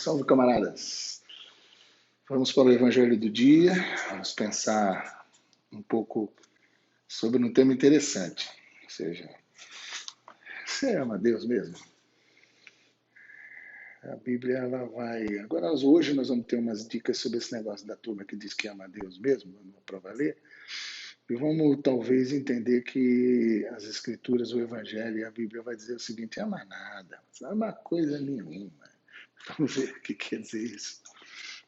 Salve, camaradas! Vamos para o Evangelho do dia. Vamos pensar um pouco sobre um tema interessante. Ou seja, você ama Deus mesmo? A Bíblia, ela vai... Agora, hoje nós vamos ter umas dicas sobre esse negócio da turma que diz que ama Deus mesmo. Vamos provar ler. E vamos, talvez, entender que as Escrituras, o Evangelho e a Bíblia vai dizer o seguinte: ama nada, não ama coisa nenhuma. Vamos ver o que quer dizer isso.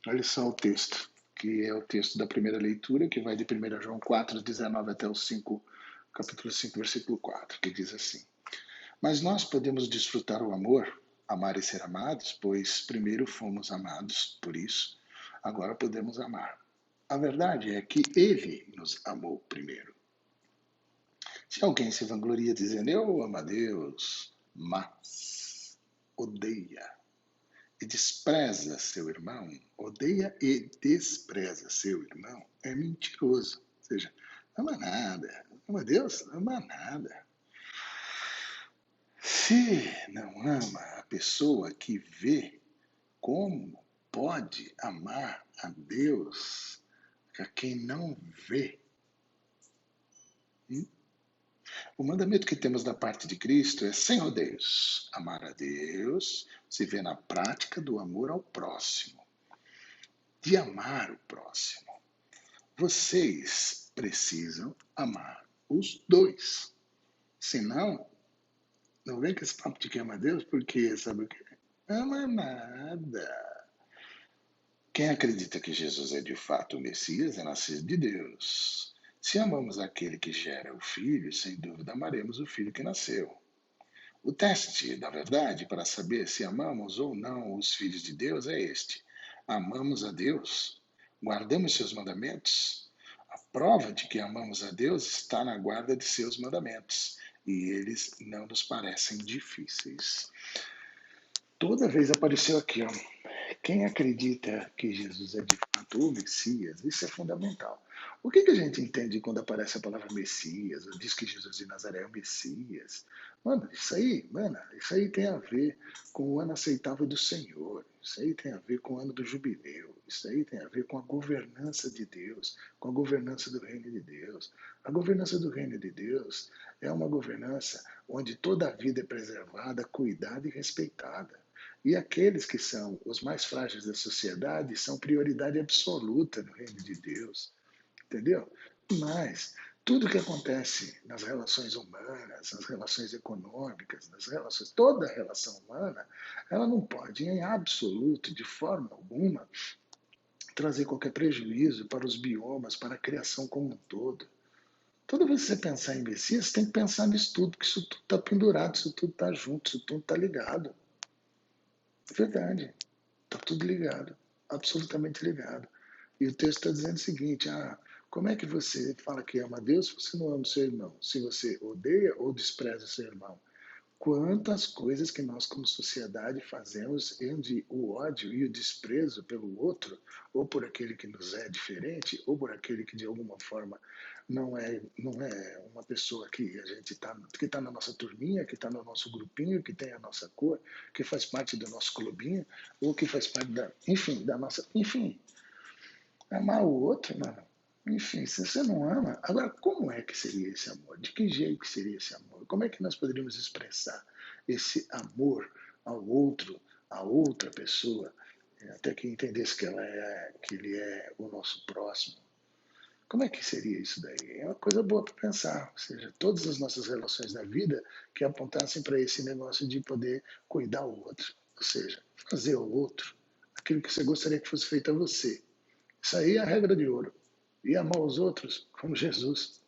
Olha só o texto, que é o texto da primeira leitura, que vai de 1 João 4, 19 até o 5, capítulo 5, versículo 4, que diz assim: Mas nós podemos desfrutar o amor, amar e ser amados, pois primeiro fomos amados, por isso, agora podemos amar. A verdade é que Ele nos amou primeiro. Se alguém se vangloria dizendo, eu amo a Deus, mas odeia e despreza seu irmão, odeia e despreza seu irmão, é mentiroso. Ou seja, não ama nada. Ama Deus? Não ama nada. Se não ama a pessoa que vê, como pode amar a Deus a quem não vê? O mandamento que temos da parte de Cristo é sem rodeios. Amar a Deus se vê na prática do amor ao próximo. De amar o próximo. Vocês precisam amar os dois. Senão, não vem com esse papo de que ama a Deus, porque sabe o que? Ama nada. Quem acredita que Jesus é de fato o Messias é nascido de Deus. Se amamos aquele que gera o Filho, sem dúvida amaremos o Filho que nasceu. O teste da verdade para saber se amamos ou não os filhos de Deus é este: amamos a Deus? Guardamos seus mandamentos? A prova de que amamos a Deus está na guarda de seus mandamentos, e eles não nos parecem difíceis. Toda vez apareceu aqui, ó. Quem acredita que Jesus é de fato o Messias, isso é fundamental. O que a gente entende quando aparece a palavra Messias, ou diz que Jesus de Nazaré é o Messias? Isso aí tem a ver com o ano aceitável do Senhor, isso aí tem a ver com o ano do jubileu, isso aí tem a ver com a governança de Deus, com a governança do reino de Deus. A governança do reino de Deus é uma governança onde toda a vida é preservada, cuidada e respeitada. E aqueles que são os mais frágeis da sociedade são prioridade absoluta no reino de Deus. Entendeu? Mas tudo que acontece nas relações humanas, nas relações econômicas, nas relações, toda relação humana, ela não pode, em absoluto, de forma alguma, trazer qualquer prejuízo para os biomas, para a criação como um todo. Toda vez que você pensar em Messias, você tem que pensar nisso tudo, porque isso tudo está pendurado, isso tudo está junto, isso tudo está ligado. É verdade. Está tudo ligado. Absolutamente ligado. E o texto está dizendo o seguinte: como é que você fala que ama Deus se você não ama o seu irmão? Se você odeia ou despreza o seu irmão? Quantas coisas que nós, como sociedade, fazemos onde o ódio e o desprezo pelo outro, ou por aquele que nos é diferente, ou por aquele que de alguma forma não é uma pessoa que a gente que está na nossa turminha, que está no nosso grupinho, que tem a nossa cor, que faz parte do nosso clubinho, ou que faz parte enfim, amar o outro, mano. Enfim, se você não ama, agora como é que seria esse amor? De que jeito seria esse amor? Como é que nós poderíamos expressar esse amor ao outro, a outra pessoa, até que entendesse que ele é o nosso próximo? Como é que seria isso daí? É uma coisa boa para pensar, ou seja, todas as nossas relações na vida que apontassem para esse negócio de poder cuidar o outro, ou seja, fazer ao outro aquilo que você gostaria que fosse feito a você. Isso aí é a regra de ouro. E amar os outros como Jesus.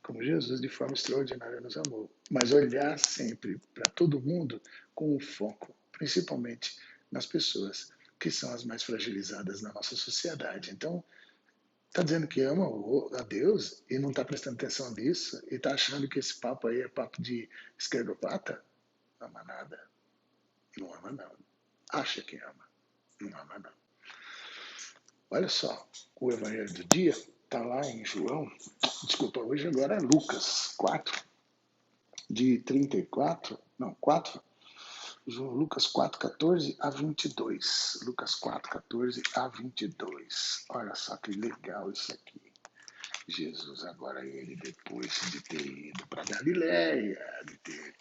Como Jesus de forma extraordinária nos amou. Mas olhar sempre para todo mundo com um foco, principalmente nas pessoas que são as mais fragilizadas na nossa sociedade. Então, está dizendo que ama a Deus e não está prestando atenção nisso e está achando que esse papo aí é papo de esquerdopata? Não ama nada. Não ama não. Acha que ama. Não ama não. Olha só, o Evangelho do dia está lá em João, desculpa, hoje agora é Lucas 4, de 34, não, 4, Lucas 4:14 a 22. Lucas 4:14 a 22. Olha só que legal isso aqui. Jesus, agora ele, depois de ter ido para Galiléia, de ter...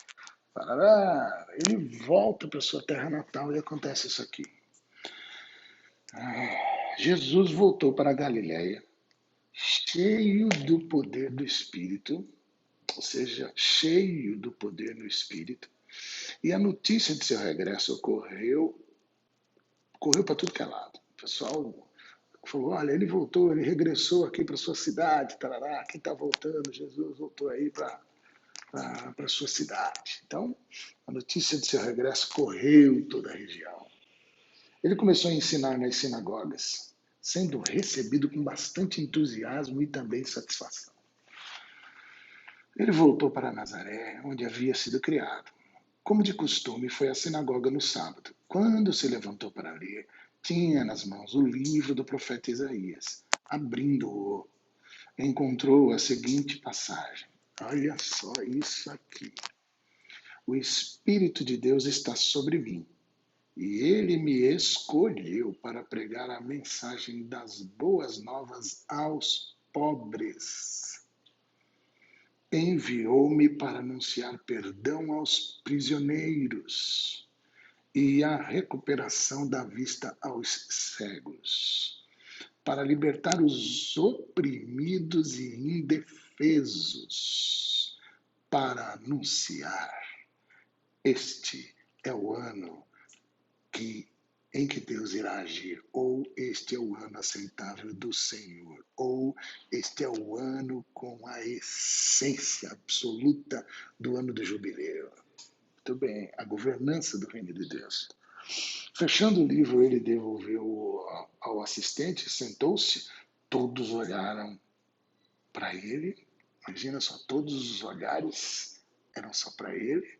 ele volta para sua terra natal e acontece isso aqui. Jesus voltou para Galiléia, cheio do poder do Espírito, ou seja, cheio do poder no Espírito, e a notícia de seu regresso correu para tudo que é lado. O pessoal falou, olha, ele voltou, ele regressou aqui para sua cidade, tarará, quem está voltando? Jesus voltou aí para sua cidade. Então, a notícia de seu regresso correu toda a região. Ele começou a ensinar nas sinagogas, sendo recebido com bastante entusiasmo e também satisfação. Ele voltou para Nazaré, onde havia sido criado. Como de costume, foi à sinagoga no sábado. Quando se levantou para ler, tinha nas mãos o livro do profeta Isaías. Abrindo-o, encontrou a seguinte passagem. Olha só isso aqui. O Espírito de Deus está sobre mim, e ele me escolheu para pregar a mensagem das boas novas aos pobres. Enviou-me para anunciar perdão aos prisioneiros e a recuperação da vista aos cegos, para libertar os oprimidos e indefesos, para anunciar: este é o ano em que Deus irá agir, ou este é o ano aceitável do Senhor, ou este é o ano com a essência absoluta do ano do jubileu. Muito bem, a governança do reino de Deus. Fechando o livro, ele devolveu ao assistente, sentou-se, todos olharam para ele. Imagina só, todos os olhares eram só para ele.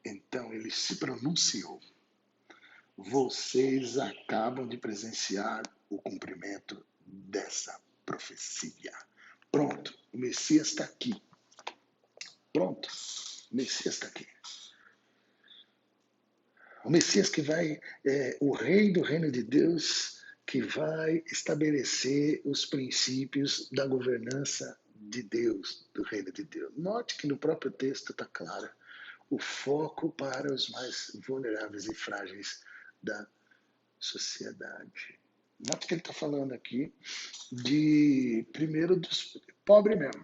Então ele se pronunciou. Vocês acabam de presenciar o cumprimento dessa profecia. Pronto, o Messias está aqui. Pronto, o Messias está aqui. O Messias que vai, o rei do reino de Deus, que vai estabelecer os princípios da governança de Deus, do reino de Deus. Note que no próprio texto está claro o foco para os mais vulneráveis e frágeis da sociedade. Note que ele está falando aqui primeiro dos pobres mesmo.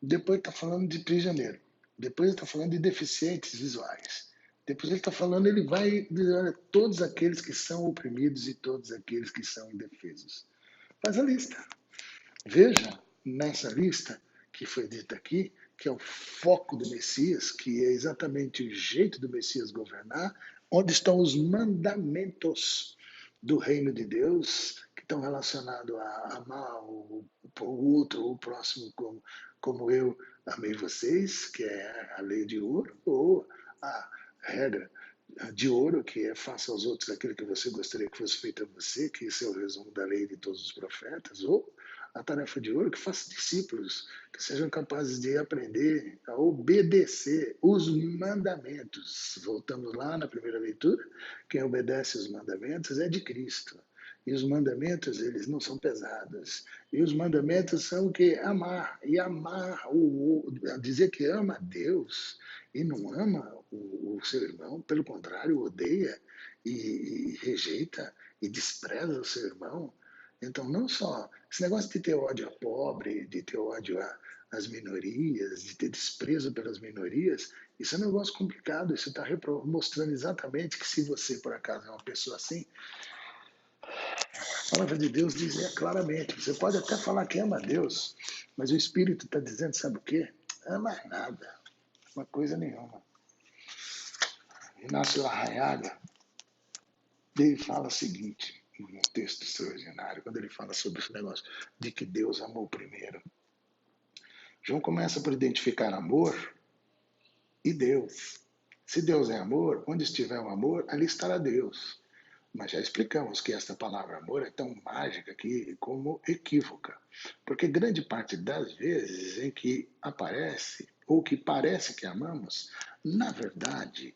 Depois está falando de prisioneiro. Depois ele está falando de deficientes visuais. Depois ele está falando, ele vai dizer, olha, todos aqueles que são oprimidos e todos aqueles que são indefesos. Faz a lista. Veja nessa lista que foi dita aqui, que é o foco do Messias, que é exatamente o jeito do Messias governar, onde estão os mandamentos do reino de Deus, que estão relacionados a amar o outro, o próximo, como eu amei vocês, que é a lei de ouro, ou a regra de ouro, que é faça aos outros aquilo que você gostaria que fosse feito a você, que esse é o resumo da lei de todos os profetas, ou a tarefa de ouro, que faça discípulos, que sejam capazes de aprender a obedecer os mandamentos. Voltamos lá na primeira leitura, quem obedece os mandamentos é de Cristo. E os mandamentos, eles não são pesados. E os mandamentos são o que? Amar. E amar, dizer que ama a Deus e não ama o seu irmão, pelo contrário, odeia e rejeita e despreza o seu irmão. Então, não só esse negócio de ter ódio a pobre, de ter ódio às minorias, de ter desprezo pelas minorias, isso é um negócio complicado. Isso está mostrando exatamente que se você, por acaso, é uma pessoa assim, a palavra de Deus diz claramente, você pode até falar que ama a Deus, mas o Espírito está dizendo, sabe o quê? Ama nada, uma coisa nenhuma. Inácio Arraiaga, ele fala o seguinte, num texto extraordinário, quando ele fala sobre esse negócio de que Deus amou primeiro. João começa por identificar amor e Deus. Se Deus é amor, onde estiver o amor, ali estará Deus. Mas já explicamos que esta palavra amor é tão mágica como equívoca. Porque grande parte das vezes em que aparece, ou que parece que amamos, na verdade,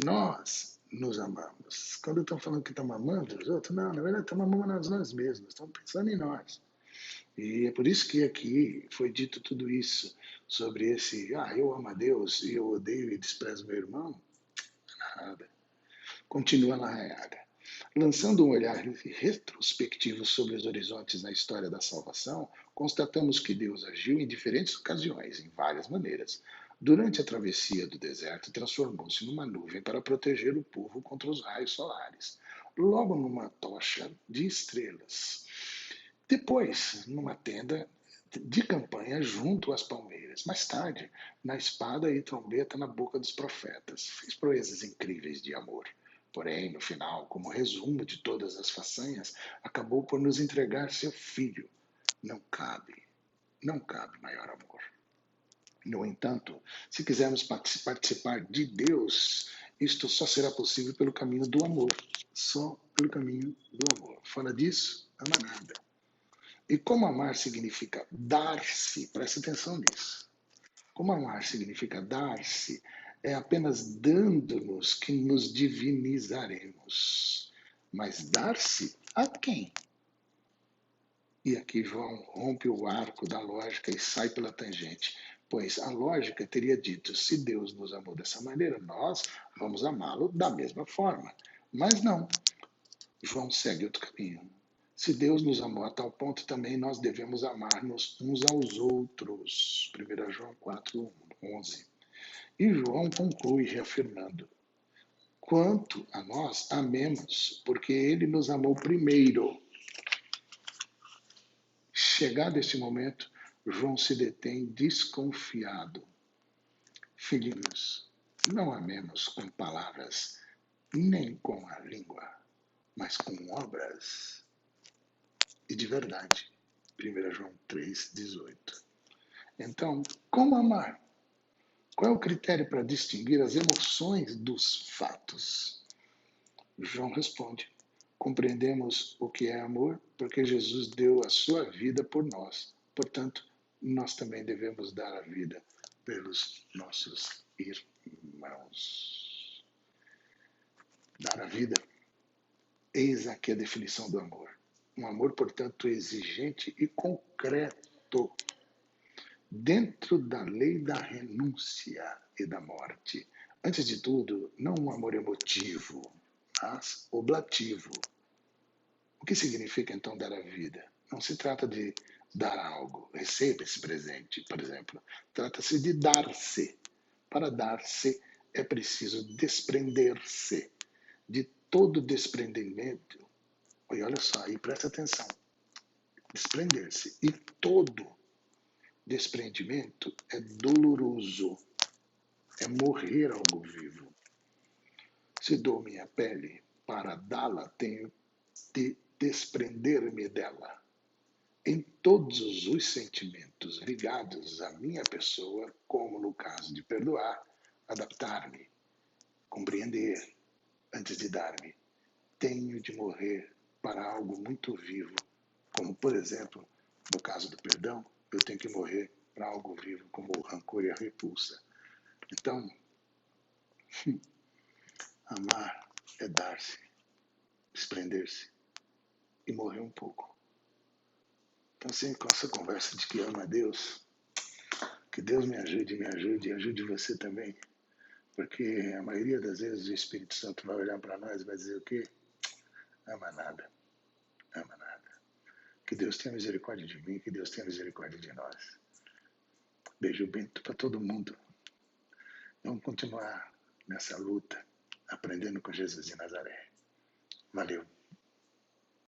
Nós nos amamos. Quando estão falando que estamos amando os outros, não, na verdade estamos amando nós mesmos, estamos pensando em nós. E é por isso que aqui foi dito tudo isso sobre eu amo a Deus e eu odeio e desprezo meu irmão. Nada. Continua na reaga. Lançando um olhar retrospectivo sobre os horizontes na história da salvação, constatamos que Deus agiu em diferentes ocasiões, em várias maneiras. Durante a travessia do deserto, transformou-se numa nuvem para proteger o povo contra os raios solares. Logo numa tocha de estrelas. Depois, numa tenda de campanha junto às palmeiras. Mais tarde, na espada e trombeta na boca dos profetas. Fez proezas incríveis de amor. Porém, no final, como resumo de todas as façanhas, acabou por nos entregar seu filho. Não cabe maior amor. No entanto, se quisermos participar de Deus, isto só será possível pelo caminho do amor. Só pelo caminho do amor. Fora disso, ama nada. E como amar significa dar-se, preste atenção nisso. Como amar significa dar-se, é apenas dando-nos que nos divinizaremos. Mas dar-se a quem? E aqui João rompe o arco da lógica e sai pela tangente, pois a lógica teria dito: se Deus nos amou dessa maneira, nós vamos amá-lo da mesma forma. Mas não. João segue outro caminho. Se Deus nos amou a tal ponto, também nós devemos amar-nos uns aos outros. 1 João 4:11. E João conclui reafirmando: quanto a nós, amemos, porque ele nos amou primeiro. Chegado esse momento, João se detém desconfiado. Filhinhos, não amemos com palavras, nem com a língua, mas com obras e de verdade. 1 João 3:18. Então, como amar? Qual é o critério para distinguir as emoções dos fatos? João responde: compreendemos o que é amor porque Jesus deu a sua vida por nós. Portanto, nós também devemos dar a vida pelos nossos irmãos. Dar a vida. Eis aqui a definição do amor. Um amor, portanto, exigente e concreto, dentro da lei da renúncia e da morte. Antes de tudo, não um amor emotivo, mas oblativo. O que significa então dar a vida? Não se trata de dar algo, receba esse presente, por exemplo. Trata-se de dar-se. Para dar-se é preciso desprender-se. De todo desprendimento, e olha só, e presta atenção, desprender-se. E todo desprendimento é doloroso, é morrer algo vivo. Se dou minha pele para dá-la, tenho de desprender-me dela. Em todos os sentimentos ligados à minha pessoa, como no caso de perdoar, adaptar-me, compreender antes de dar-me, tenho de morrer para algo muito vivo, como, por exemplo, no caso do perdão, eu tenho que morrer para algo vivo, como o rancor e a repulsa. Então, amar é dar-se, desprender-se e morrer um pouco. Então, assim, com essa conversa de que ama a Deus, que Deus me ajude e ajude você também. Porque a maioria das vezes o Espírito Santo vai olhar para nós e vai dizer o quê? Ama nada, ama nada. Que Deus tenha misericórdia de mim, que Deus tenha misericórdia de nós. Beijo bento para todo mundo. Vamos continuar nessa luta, aprendendo com Jesus de Nazaré. Valeu.